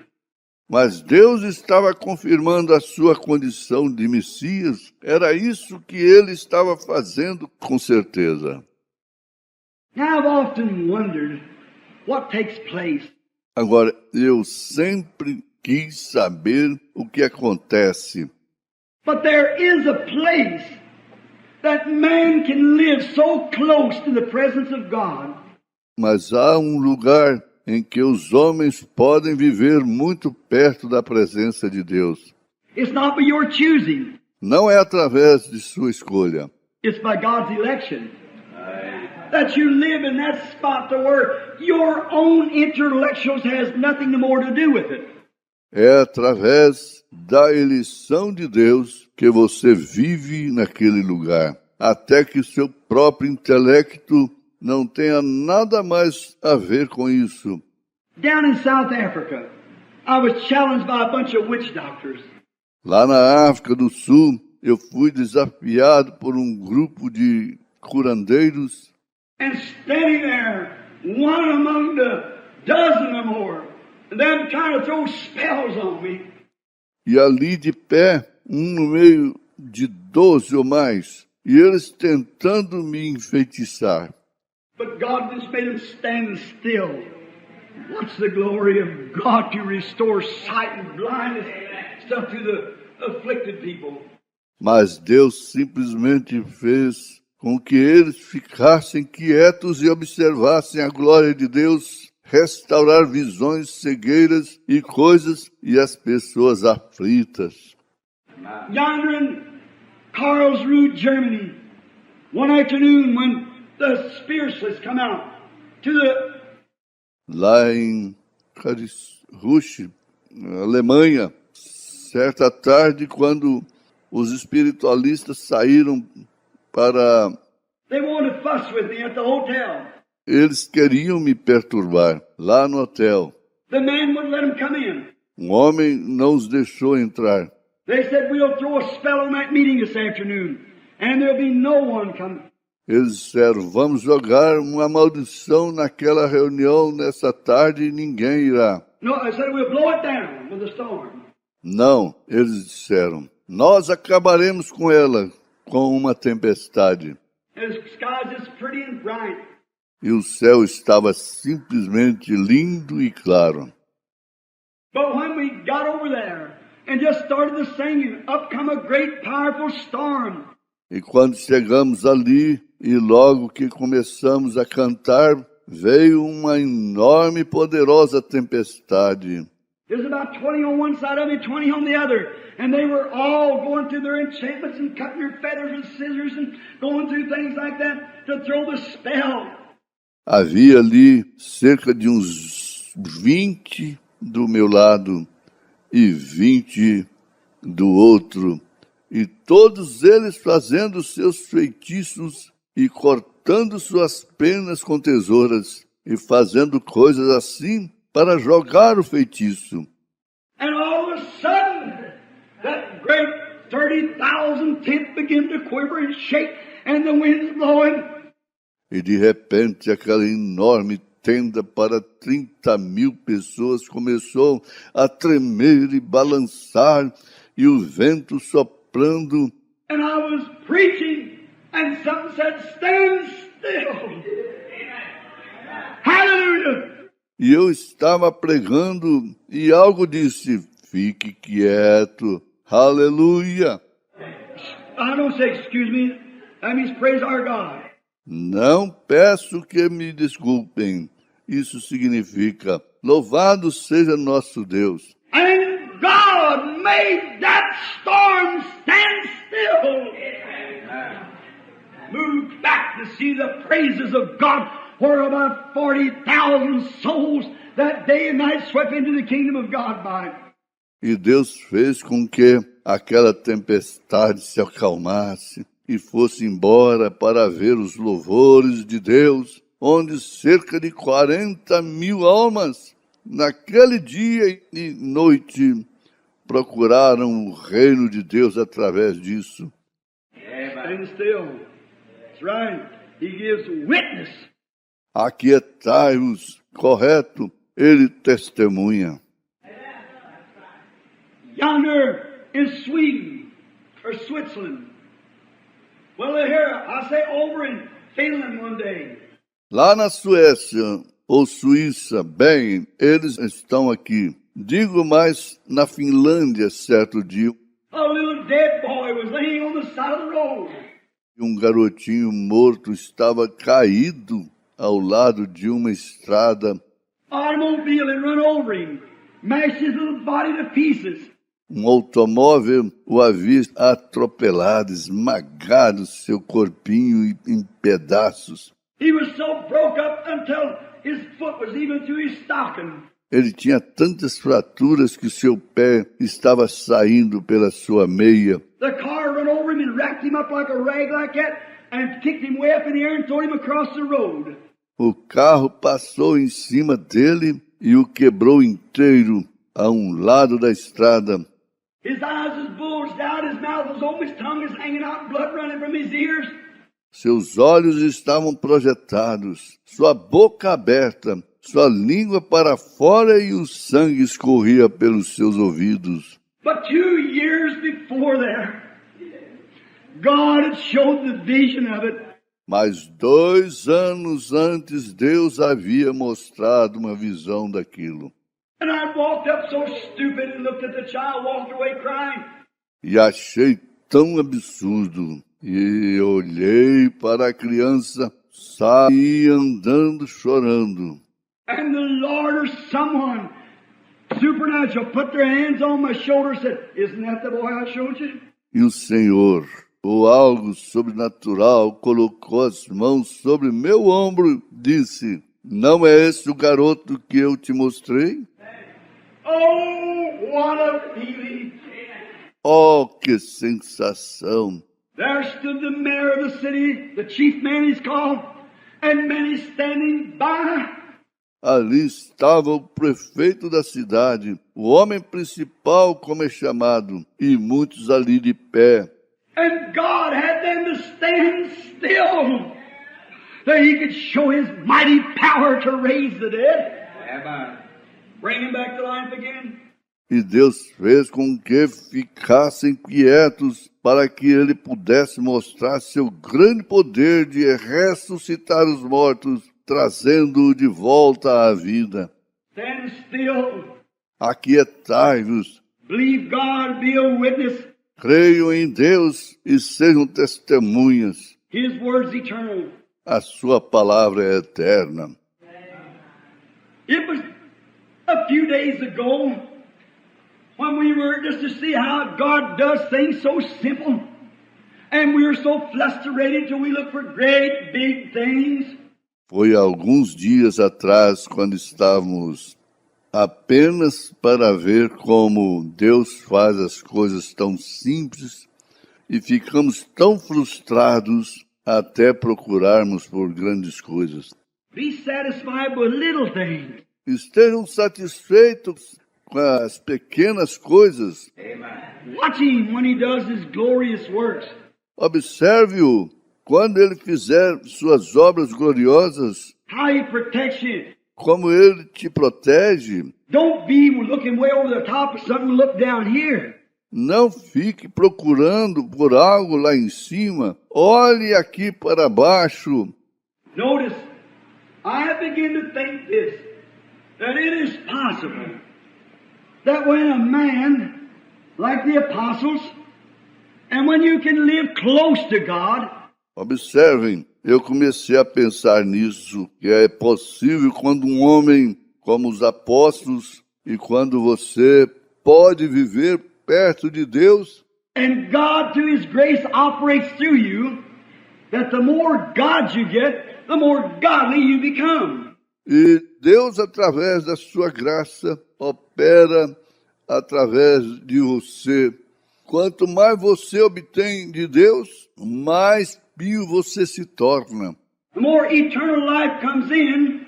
Mas Deus estava confirmando a sua condição de Messias. Era isso que ele estava fazendo, com certeza. Now I've often wondered what takes place. Agora, eu sempre quis saber o que acontece. But there is a place that man can live so close to the presence of God. Mas há um lugar em que os homens podem viver muito perto da presença de Deus. It's not by your choosing. Não é através de sua escolha. It's by God's election. That you live in that spot to where your own intellectuals has nothing more to do with it. É através da eleição de Deus que você vive naquele lugar, até que seu próprio intelecto não tenha nada mais a ver com isso. Down in South Africa, I was challenged by a bunch of witch doctors. Lá na África do Sul, eu fui desafiado por um grupo de curandeiros. And standing there, one among the dozen or more, and them trying to throw spells on me. E ali de pé, no meio de 12 ou mais, e eles tentando me enfeitiçar. But God just made them stand still. What's the glory of God to restore sight and blindness stuff to the afflicted people? Mas Deus simplesmente fez com que eles ficassem quietos e observassem a glória de Deus, restaurar visões, cegueiras e coisas, e as pessoas aflitas. Yonder in Karlsruhe, Germany, one afternoon when the spiritualists come out to the... Lá em Karlsruhe, Alemanha, certa tarde, quando os espiritualistas saíram para... They wanted to fuss with me at the hotel. Eles queriam me perturbar lá no hotel. The man wouldn't let them come in. Um homem não os deixou entrar. They said, we'll throw a spell on that meeting this afternoon, and there'll be no one coming. Eles disseram, vamos jogar uma maldição naquela reunião nessa tarde e ninguém irá. No, I said, we'll blow it down with a storm. Não, eles disseram, nós acabaremos com ela com uma tempestade. And the sky's just pretty and bright. E o céu estava simplesmente lindo e claro. But when we got over there and just started the singing, up come a great powerful storm. E quando chegamos ali, e logo que começamos a cantar, veio uma enorme e poderosa tempestade. There's about 20 on one side of me, 20 on the other. And they were all going through their enchantments and cutting their feathers with scissors and going through things like that to throw the spell. Havia ali cerca de uns 20 do meu lado e 20 do outro, e todos eles fazendo seus feitiços e cortando suas penas com tesouras e fazendo coisas assim para jogar o feitiço. And all of a sudden, that great 30,000 tent began to quiver and shake, and the wind's blowing. E de repente aquela enorme tenda para 30.000 pessoas começou a tremer e balançar, e o vento soprando. And I was preaching, and something said, "Stand still." Hallelujah. E eu estava pregando, e algo disse, fique quieto, aleluia. I don't say, "Excuse me." That means praise our God. Não peço que me desculpem. Isso significa, louvado seja nosso Deus. And God made that storm stand still. Moved back to see the praises of God, where about 40,000 souls that day and night swept into the kingdom of God by. E Deus fez com que aquela tempestade se acalmasse e fosse embora para ver os louvores de Deus, onde cerca de 40.000 almas, naquele dia e noite, procuraram o reino de Deus através disso. Stand still. That's right. He gives witness. Aquietai-os, correto, ele testemunha. Yonder in Sweden or Switzerland. Well, here, I say over in Finland one day. Lá na Suécia ou Suíça, bem, eles estão aqui. Digo mais, na Finlândia, certo dia, A little dead boy was laying on the side of the road. um garotinho morto estava caído ao lado de uma estrada. Automobile had run over him, mashed his little body to pieces. Um automóvel o havia atropelado, esmagado seu corpinho em pedaços. He was so broke up until his foot was even through his stocking. Ele tinha tantas fraturas que seu pé estava saindo pela sua meia. The car ran over him and wrapped him up like a rag like that and kicked him way up in the air and threw him across the road. O carro passou em cima dele e o quebrou inteiro a um lado da estrada. His eyes was bulged out, his mouth was open, his tongue was hanging out, blood running from his ears. Seus olhos estavam projetados, sua boca aberta, sua língua para fora e o sangue escorria pelos seus ouvidos. But 2 years before that, God had showed the vision of it. Mas 2 anos antes, Deus havia mostrado uma visão daquilo. And I walked up so stupid and looked at the child, walked away crying. E achei tão absurdo. E olhei para a criança, saí andando chorando. And the Lord or someone supernatural put their hands on my shoulder and said, "Isn't that the boy I showed you?" E o Senhor, ou algo sobrenatural, colocou as mãos sobre meu ombro e disse, não é esse o garoto que eu te mostrei? Oh, what a feeling! Oh, que sensação! There stood the mayor of the city, the chief man he's called, and many standing by. Ali estava o prefeito da cidade, o homem principal, como é chamado, e muitos ali de pé. And God had them to stand still, that He could show His mighty power to raise the dead. Bring him back to life again. E Deus fez com que ficassem quietos para que ele pudesse mostrar seu grande poder de ressuscitar os mortos, trazendo-o de volta à vida. Stand still. Aquietai-vos, Believe God, be a witness. creiam em Deus e sejam testemunhas. His word's eternal. A sua palavra é eterna. It was a few days ago when we were just to see how God does things so simple. And we were so frustrated till we look for great big things. Foi alguns dias atrás, quando estávamos apenas para ver como Deus faz as coisas tão simples e ficamos tão frustrados até procurarmos por grandes coisas. Be satisfied with little things. Estejam satisfeitos com as pequenas coisas. Watch him when he does his glorious works. Observe-o quando ele fizer suas obras gloriosas, How he protects you. como ele te protege. Don't be looking way over the top of something, look down here. Não fique procurando por algo lá em cima. Olhe aqui para baixo. Notice, I begin to think this, that it is possible that when a man, like the apostles, and when you can live close to God, Observem, eu comecei a pensar nisso, que é possível quando um homem como os apóstolos e quando você pode viver perto de Deus, and God, through His grace, operates through you, that the more God you get, the more godly you become. e Deus, através da sua graça, opera através de você. Quanto mais você obtém de Deus, mais pio você se torna. The more eternal life comes in,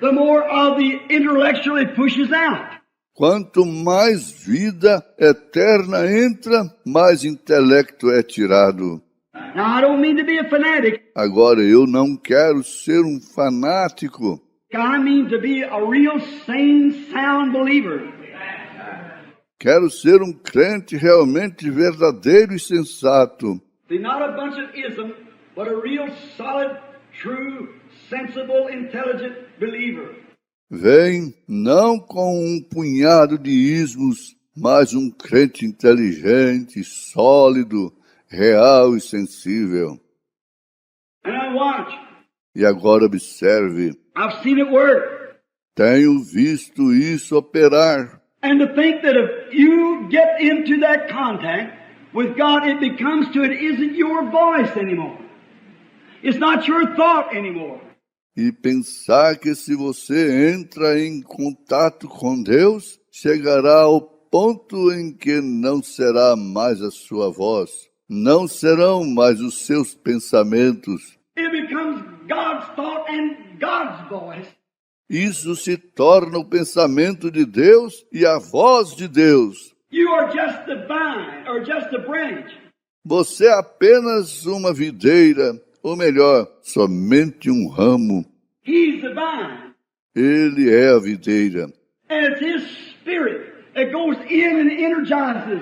the more of the intellectual it pushes out. Quanto mais vida eterna entra, mais intelecto é tirado. Now, I don't mean to be a fanatic. Agora, eu não quero ser um fanático. I mean to be a real sane, sound believer. Quero ser um crente realmente verdadeiro e sensato. See, not a bunch of ism, but a real solid, true, sensible, intelligent believer. Vem não com um punhado de ismos, mas um crente inteligente, sólido, real e sensível. And I watch. E agora observe, I've seen it work. tenho visto isso operar. And to think that if you get into that contact with God, it becomes to it isn't your voice anymore. It's not your thought anymore. E pensar que se você entra em contato com Deus, chegará ao ponto em que não será mais a sua voz, não serão mais os seus pensamentos. It becomes God's thought and God's voice. Isso se torna o pensamento de Deus e a voz de Deus. You are just the vine or just a branch. Você é apenas uma videira, ou melhor, somente um ramo. He's the vine. Ele é a videira. And it's His Spirit that goes in and energizes.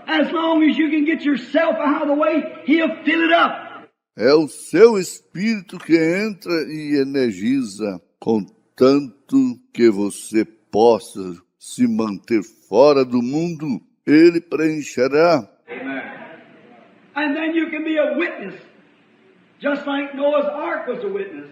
As long as you can get yourself out of the way, He'll fill it up. É o seu espírito que entra e energiza, contanto que você possa se manter fora do mundo, ele preencherá. And then you can be a witness, just like Noah's Ark was a witness,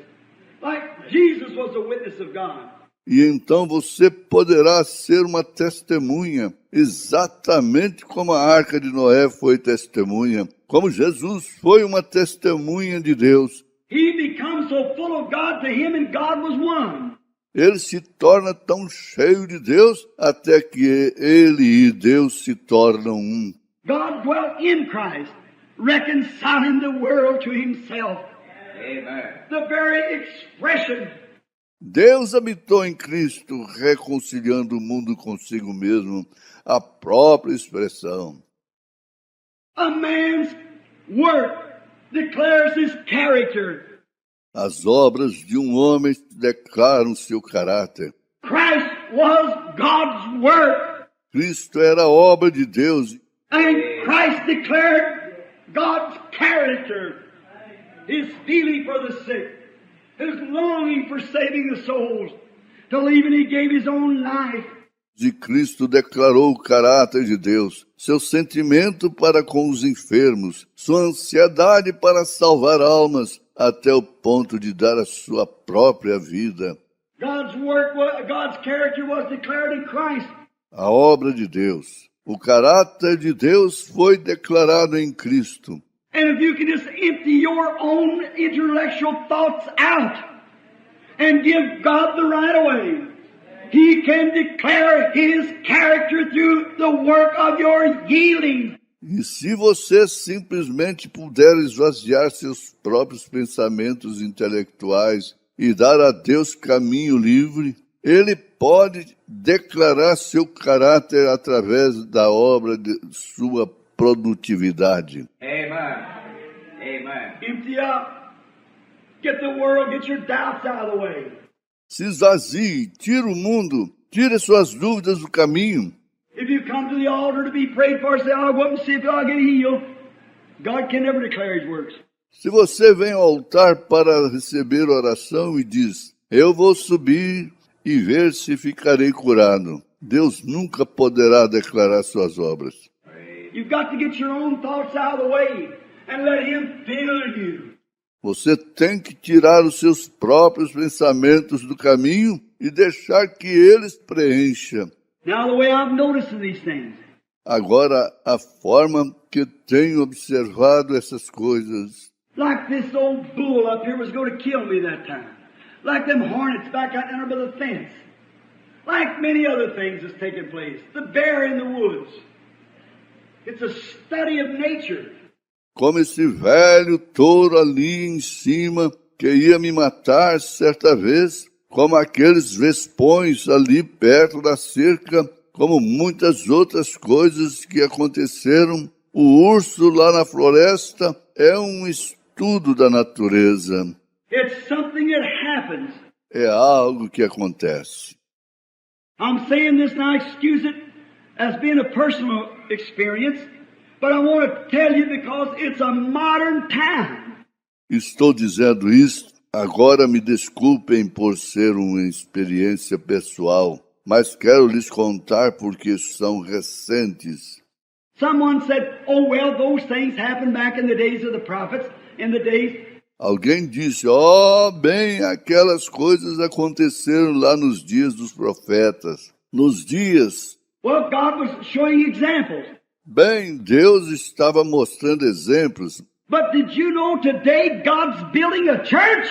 like Jesus was a witness of God. E então você poderá ser uma testemunha, exatamente como a Arca de Noé foi testemunha, como Jesus foi uma testemunha de Deus. He becomes so full of God to him and God was one. Ele se torna tão cheio de Deus, até que ele e Deus se tornam um. God dwelt in Christ, reconciling the world to Himself. Amen. The very expression. Deus habitou em Cristo, reconciliando o mundo consigo mesmo, a própria expressão. A man's work declares his character. As obras de um homem declaram seu caráter. Christ was God's work. Cristo era a obra de Deus. And Christ declared God's character. His feeling for the sick. His longing for saving the souls. Till even He gave His own life. De Cristo declarou o caráter de Deus, seu sentimento para com os enfermos, sua ansiedade para salvar almas, até o ponto de dar a sua própria vida. God's character was declared in Christ. A obra de Deus, o caráter de Deus foi declarado em Cristo. And if you can just empty your own intellectual thoughts out and give God the right of way, He can declare His character through the work of your yielding. E se você simplesmente puder esvaziar seus próprios pensamentos intelectuais e dar a Deus caminho livre, ele pode declarar seu caráter através da obra de sua produtividade. Amen. Amen. Empty out. Get the world, get your doubts out of the way. Se esvazie, tira o mundo, tire suas dúvidas do caminho. If you come to the altar to be prayed for, say, I'll go up and see if I'll get healed. God can never declare His works. Se você vem ao altar para receber oração e diz, eu vou subir e ver se ficarei curado, Deus nunca poderá declarar suas obras. You've got to get your own thoughts out of the way and let Him fill you. Você tem que tirar os seus próprios pensamentos do caminho e deixar que eles preencham. Now, the way I've noticed these things, Agora, a forma que tenho observado essas coisas, like this old bull up here was going to kill me that time. Like them hornets back out there by the fence. Like many other things that's taking place. The bear in the woods. It's a study of nature. como esse velho touro ali em cima que ia me matar certa vez, como aqueles vespões ali perto da cerca, como muitas outras coisas que aconteceram. O urso lá na floresta é um estudo da natureza. It's something that happens. É algo que acontece. I'm saying this now, excuse it, as being a personal experience, but I want to tell you because it's a modern time. Estou dizendo isso, agora me desculpem por ser uma experiência pessoal, mas quero lhes contar porque são recentes. Someone said, oh, well, those things happened back in the days of the prophets, in the days. Alguém disse, bem, aquelas coisas aconteceram lá nos dias dos profetas. Nos dias, Well, God was showing examples. bem, Deus estava mostrando exemplos. But did you know today God's building a church?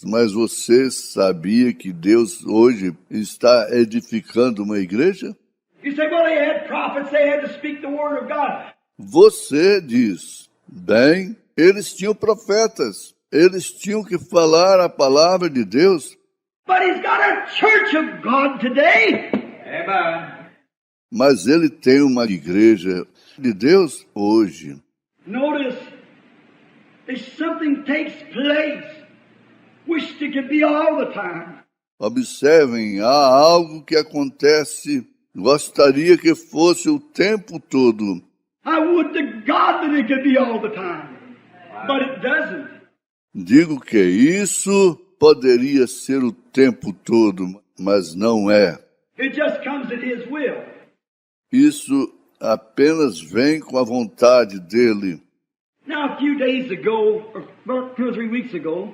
Mas você sabia que Deus hoje está edificando uma igreja? You say, well, they had prophets, they had to speak the word of God. Você diz, bem, eles tinham profetas, eles tinham que falar a palavra de Deus, But He's got a church of God today. Amen. mas ele tem uma igreja de Deus hoje. Notice, if something takes place, wish it could be all the time. Observem, há algo que acontece, gostaria que fosse o tempo todo. I would to God that it could be all the time. But it doesn't. Digo que isso poderia ser o tempo todo, mas não é. It just comes at His will. Isso apenas vem com a vontade dele. Now, a few days ago, or about 2 or 3 weeks ago,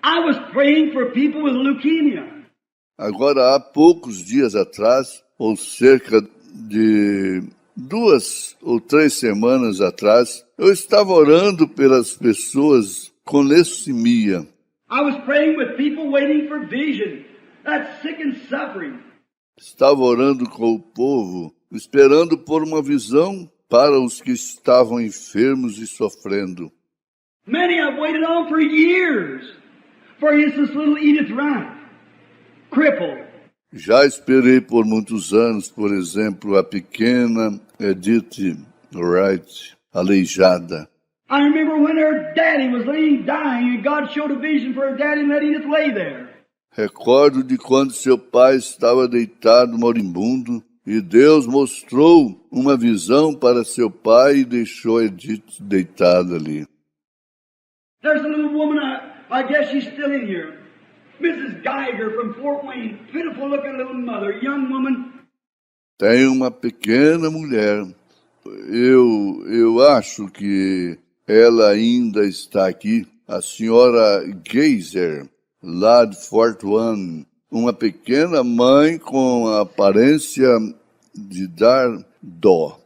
I was praying for people with leukemia. Agora, há poucos dias atrás, ou cerca de 2 ou 3 semanas atrás, eu estava orando pelas pessoas com leucemia. I was praying with people waiting for vision, that's sick and suffering. Estava orando com o povo, esperando por uma visão para os que estavam enfermos e sofrendo. Many I've waited on for years. For instance, little Edith Wright, crippled. Já esperei por muitos anos, por exemplo, a pequena Edith Wright, aleijada. I remember when her daddy was laying dying and God showed a vision for her daddy and let Edith lay there. Recordo de quando seu pai estava deitado moribundo e Deus mostrou uma visão para seu pai e deixou Edith deitada ali. There's a little woman, I guess she's still in here. Mrs. Geiger from Fort Wayne, pitiful looking little mother, young woman. Tem uma pequena mulher. Eu acho que ela ainda está aqui. A senhora Geiser, lá de Fort Wayne. Uma pequena mãe com a aparência de dar dó.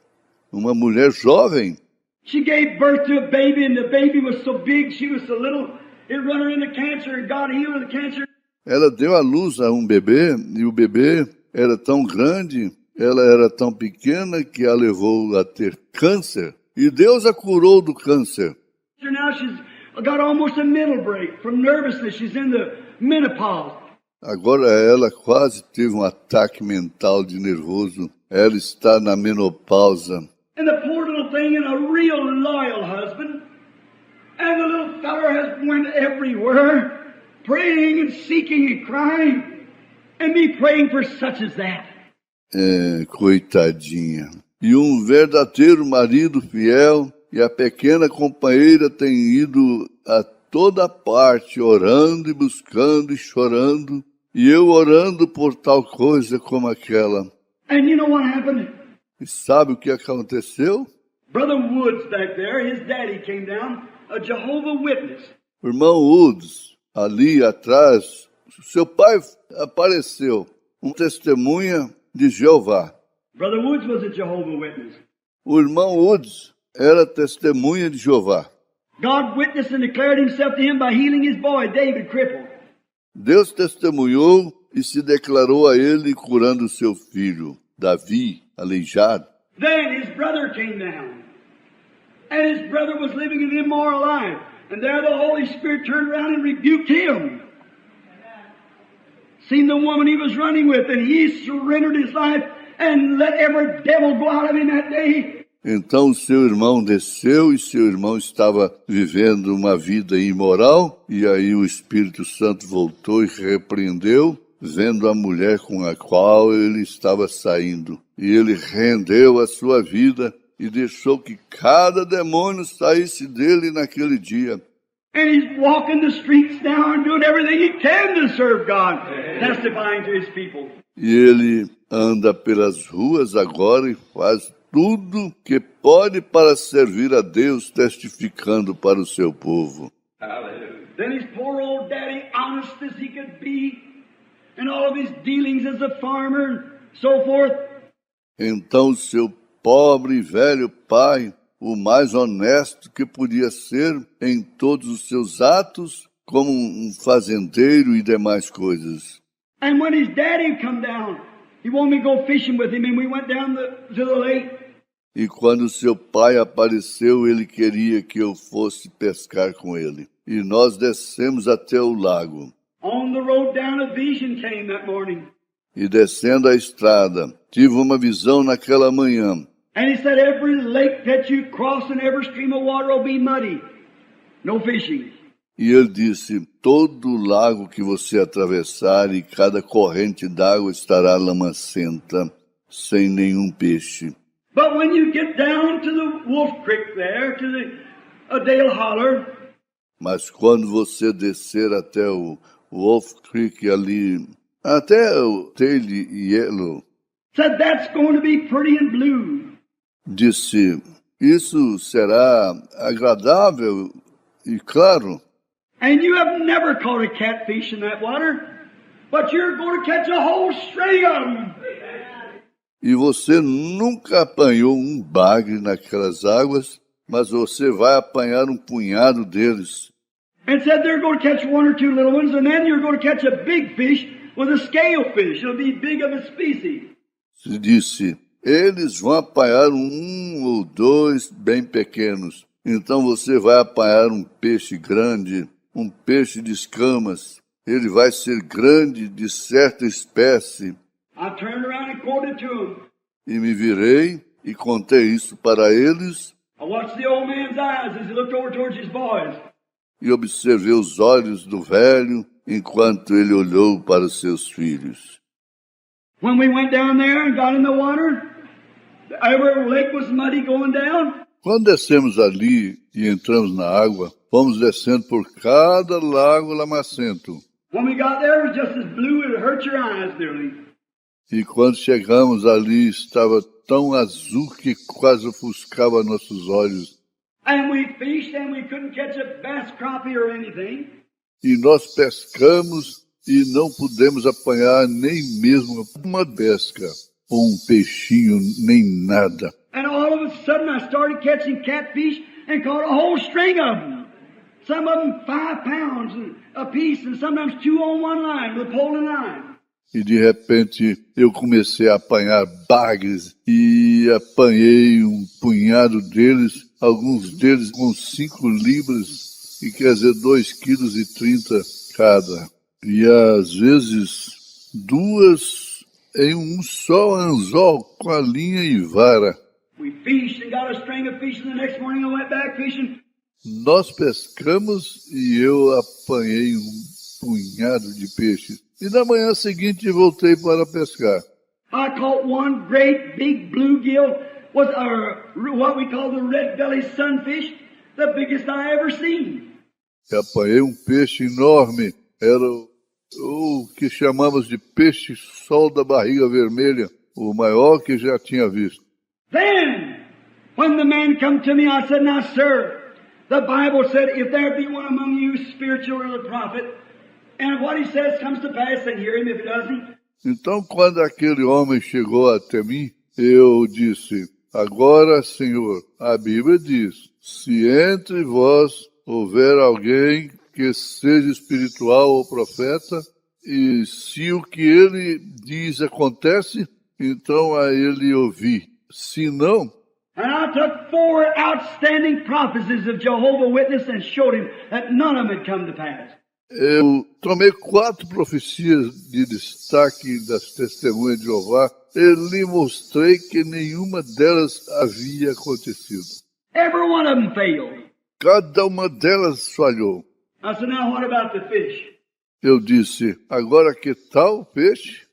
Uma mulher jovem. She gave birth to a baby and the baby was so big, she was so little, it run her into cancer and God healed her of the cancer. Ela deu à luz a um bebê e o bebê era tão grande, ela era tão pequena que a levou a ter câncer. E Deus a curou do câncer. Now she's got almost a mental break from nervousness. She's in the menopause. Agora ela quase teve um ataque mental de nervoso. Ela está na menopausa. And the poor little thing and a real loyal husband. And the little feller has went everywhere, praying and seeking and crying. And me praying for such as that. Coitadinha. E um verdadeiro marido fiel, e a pequena companheira tem ido a toda parte, orando e buscando e chorando, e eu orando por tal coisa como aquela. And you know what happened? E sabe o que aconteceu? Brother Woods back there, his daddy came down, a Jehovah Witness. O irmão Woods, ali atrás, seu pai apareceu, um testemunha de Jeová. Brother Woods was a Jehovah Witness. O irmão Woods era testemunha de Jeová. God witnessed and declared himself to him by healing his boy, David, crippled. Deus testemunhou e se declarou a ele curando seu filho, Davi, aleijado. Then his brother came down. And his brother was living an immoral life. And there the Holy Spirit turned around and rebuked him. Seen the woman he was running with, and he surrendered his life and let every devil go out of him that day. Então seu irmão desceu e seu irmão estava vivendo uma vida imoral, e aí o Espírito Santo voltou e repreendeu, vendo a mulher com a qual ele estava saindo. E ele rendeu a sua vida e deixou que cada demônio saísse dele naquele dia. And he's walking the streets now and doing everything he can to serve God, testifying to his people. E ele anda pelas ruas agora e faz tudo que pode para servir a Deus, testificando para o seu povo. Hallelujah. Then his poor old daddy, honest as he could be, and all of his dealings as a farmer and so forth. Então seu pobre e velho pai, o mais honesto que podia ser em todos os seus atos, como um fazendeiro e demais coisas. And when his daddy come down, he wanted me to go fishing with him, and we went down to the lake. E quando seu pai apareceu, ele queria que eu fosse pescar com ele. E nós descemos até o lago. On the road down, a vision came that morning. E descendo a estrada, tive uma visão naquela manhã. And he said, every lake that you cross and every stream of water will be muddy. No fishing. E ele disse, todo lago que você atravessar e cada corrente d'água estará lamacenta, sem nenhum peixe. But when you get down to the Wolf Creek there, to the Dale Holler, Mas quando você descer até o Wolf Creek ali, até o Tail Yellow, said that's going to be pretty and blue. disse, isso será agradável e claro. And you have never caught a catfish in that water, but you're going to catch a whole string of them. E você nunca apanhou um bagre naquelas águas, mas você vai apanhar um punhado deles. And said they're going to catch one or two little ones, and then you're going to catch a big fish with a scale fish. It'll be big of a species. Se disse, eles vão apanhar um ou dois bem pequenos. Então você vai apanhar um peixe grande, um peixe de escamas. Ele vai ser grande de certa espécie. I turned around and quoted to him. E me virei e contei isso para eles. I watched the old man's eyes as he looked over towards his boys. E observei os olhos do velho enquanto ele olhou para os seus filhos. When we went down there and got in the water, every lake was muddy going down. Quando descemos ali e entramos na água, fomos descendo por cada lago lamacento. When we got there, it was just as blue it hurt your eyes nearly. E quando chegamos ali, estava tão azul que quase ofuscava nossos olhos. And we fished and we couldn't catch a bass crappie or anything. E nós pescamos e não pudemos apanhar nem mesmo uma pesca, ou um peixinho, nem nada. And all of a sudden I started catching catfish and caught a whole string of them. Some of them 5 pounds a piece and sometimes 2 on one line with a pole and line. E de repente eu comecei a apanhar bagres e apanhei um punhado deles, alguns deles com 5 libras que quer dizer 2,30 kg cada. E às vezes 2 em um só anzol com a linha e vara. We fished and got a string of fish, and the next morning I went back fishing. Nós pescamos e eu apanhei um punhado de peixes. E na manhã seguinte voltei para pescar. I caught one great big bluegill, was what we call the red-bellied sunfish, the biggest I ever seen. E apanhei um peixe enorme. Era o que chamamos de peixe-sol da barriga vermelha, o maior que já tinha visto. Then, when the man come to me, I said, now, sir, the Bible said, if there be one among you spiritual or the prophet, and what he says comes to pass, and hear him if it doesn't. Então, quando aquele homem chegou até mim, eu disse, agora, Senhor, a Bíblia diz, se entre vós houver alguém que seja espiritual ou profeta, e se o que ele diz acontece, então a ele ouvi. Se não, And I took 4 outstanding prophecies of Jehovah's Witness and showed him that none of them had come to pass. eu tomei 4 profecias de destaque das testemunhas de Jeová e lhe mostrei que nenhuma delas havia acontecido. Every one of them failed. Cada uma delas falhou. I said, now what about the fish? Eu disse, agora que tal o peixe?